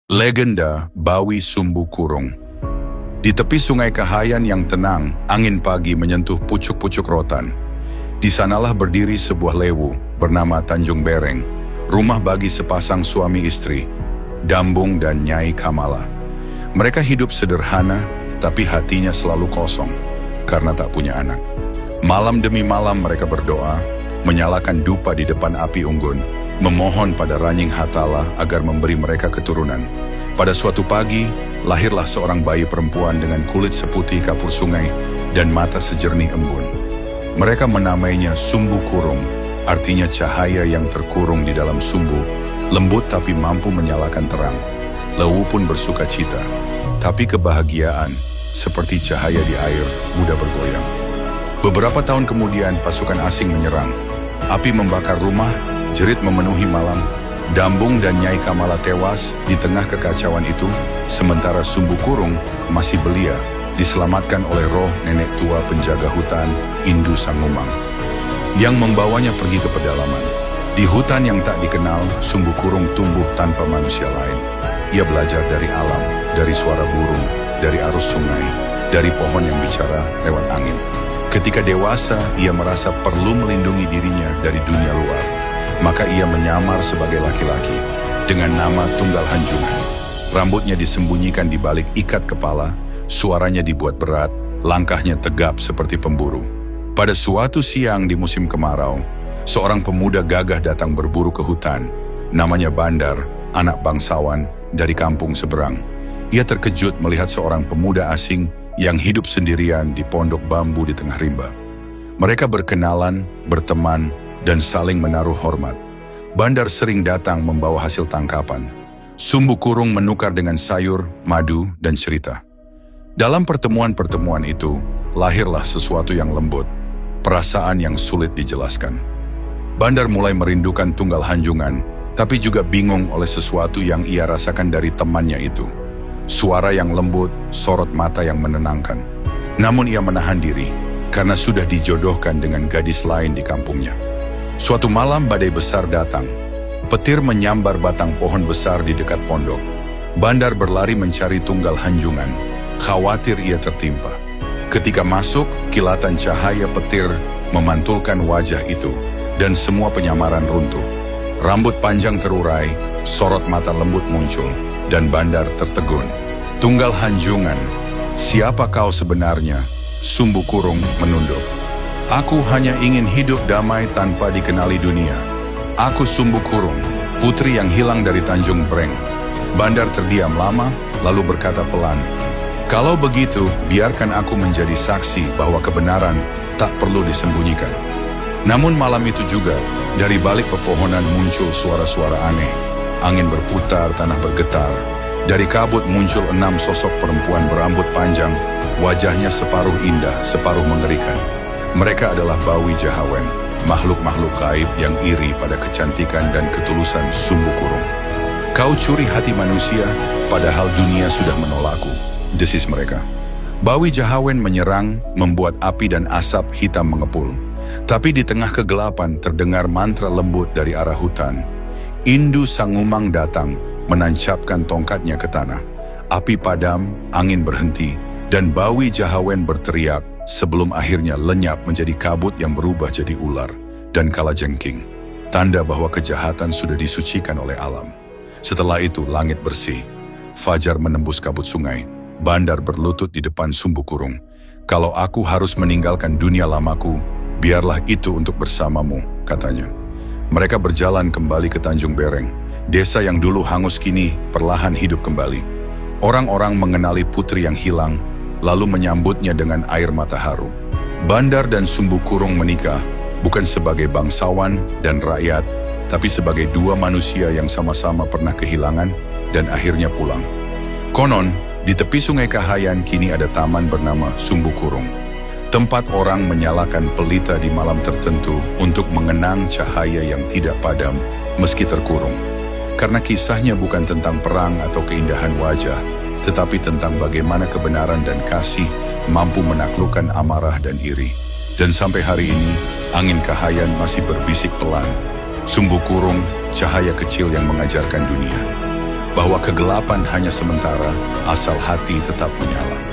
Legenda Bawi Sumbu Kurung. Di tepi sungai Kahayan yang tenang, angin pagi menyentuh pucuk-pucuk rotan. Di sanalah berdiri sebuah lewu bernama Tanjung Bereng, rumah bagi sepasang suami istri, Dambung dan Nyai Kamala. Mereka hidup sederhana, tapi hatinya selalu kosong karena tak punya anak. Malam demi malam mereka berdoa, menyalakan dupa di depan api unggun, memohon pada Ranying Hatala agar memberi mereka keturunan. Pada suatu pagi, lahirlah seorang bayi perempuan dengan kulit seputih kapur sungai dan mata sejernih embun. Mereka menamainya Sumbu Kurung, artinya cahaya yang terkurung di dalam sumbu, lembut tapi mampu menyalakan terang. Lewu pun bersuka cita, tapi kebahagiaan seperti cahaya di air mudah bergoyang. Beberapa tahun kemudian pasukan asing menyerang. Api membakar rumah, jerit memenuhi malam. Dambung dan Nyai Kamala tewas di tengah kekacauan itu, sementara Sumbu Kurung masih belia, diselamatkan oleh roh nenek tua penjaga hutan, Indu Sangumang, yang membawanya pergi ke pedalaman. Di hutan yang tak dikenal, Sumbu Kurung tumbuh tanpa manusia lain. Ia belajar dari alam, dari suara burung, dari arus sungai, dari pohon yang bicara lewat angin. Ketika dewasa, ia merasa perlu melindungi dirinya dari dunia luar. Maka ia menyamar sebagai laki-laki dengan nama Tunggal Hanjungan. Rambutnya disembunyikan di balik ikat kepala, suaranya dibuat berat, langkahnya tegap seperti pemburu. Pada suatu siang di musim kemarau, seorang pemuda gagah datang berburu ke hutan. Namanya Bandar, anak bangsawan dari kampung seberang. Ia terkejut melihat seorang pemuda asing yang hidup sendirian di pondok bambu di tengah rimba. Mereka berkenalan, berteman, dan saling menaruh hormat. Bandar sering datang membawa hasil tangkapan. Sumbu Kurung menukar dengan sayur, madu, dan cerita. Dalam pertemuan-pertemuan itu, lahirlah sesuatu yang lembut, perasaan yang sulit dijelaskan. Bandar mulai merindukan Tunggal Hanjungan, tapi juga bingung oleh sesuatu yang ia rasakan dari temannya itu. Suara yang lembut, sorot mata yang menenangkan. Namun ia menahan diri, karena sudah dijodohkan dengan gadis lain di kampungnya. Suatu malam badai besar datang. Petir menyambar batang pohon besar di dekat pondok. Bandar berlari mencari Tunggal Hanjungan. Khawatir ia tertimpa. Ketika masuk, kilatan cahaya petir memantulkan wajah itu, dan semua penyamaran runtuh. Rambut panjang terurai, sorot mata lembut muncul, dan Bandar tertegun. Tunggal Hanjungan, siapa kau sebenarnya? Sumbu Kurung menunduk. Aku hanya ingin hidup damai tanpa dikenali dunia. Aku Sumbu Kurung, putri yang hilang dari Tanjung Bereng. Bandar terdiam lama, lalu berkata pelan, "Kalau begitu, biarkan aku menjadi saksi bahwa kebenaran tak perlu disembunyikan." Namun malam itu juga, dari balik pepohonan muncul suara-suara aneh. Angin berputar, tanah bergetar. Dari kabut muncul 6 sosok perempuan berambut panjang, wajahnya separuh indah, separuh mengerikan. Mereka adalah Bawi Jahawen, makhluk-makhluk gaib yang iri pada kecantikan dan ketulusan Sumbu Kurung. "Kau curi hati manusia, padahal dunia sudah menolakku," desis mereka. Bawi Jahawen menyerang, membuat api dan asap hitam mengepul. Tapi di tengah kegelapan terdengar mantra lembut dari arah hutan. Indu Sangumang datang, menancapkan tongkatnya ke tanah. Api padam, angin berhenti, dan Bawi Jahawen berteriak, sebelum akhirnya lenyap menjadi kabut yang berubah jadi ular dan kalajengking, tanda bahwa kejahatan sudah disucikan oleh alam. Setelah itu langit bersih, fajar menembus kabut sungai. Bandar berlutut di depan Sumbu Kurung. "Kalau aku harus meninggalkan dunia lamaku, biarlah itu untuk bersamamu," katanya. Mereka berjalan kembali ke Tanjung Bereng. Desa yang dulu hangus kini perlahan hidup kembali. Orang-orang mengenali putri yang hilang, lalu menyambutnya dengan air mata haru. Bandar dan Sumbu Kurung menikah, bukan sebagai bangsawan dan rakyat, tapi sebagai dua manusia yang sama-sama pernah kehilangan dan akhirnya pulang. Konon, di tepi sungai Kahayan kini ada taman bernama Sumbu Kurung. Tempat orang menyalakan pelita di malam tertentu untuk mengenang cahaya yang tidak padam meski terkurung. Karena kisahnya bukan tentang perang atau keindahan wajah, tetapi tentang bagaimana kebenaran dan kasih mampu menaklukkan amarah dan iri. Dan sampai hari ini, angin Kahayan masih berbisik pelan. Sumbu Kurung, cahaya kecil yang mengajarkan dunia. bahwa kegelapan hanya sementara asal hati tetap menyala.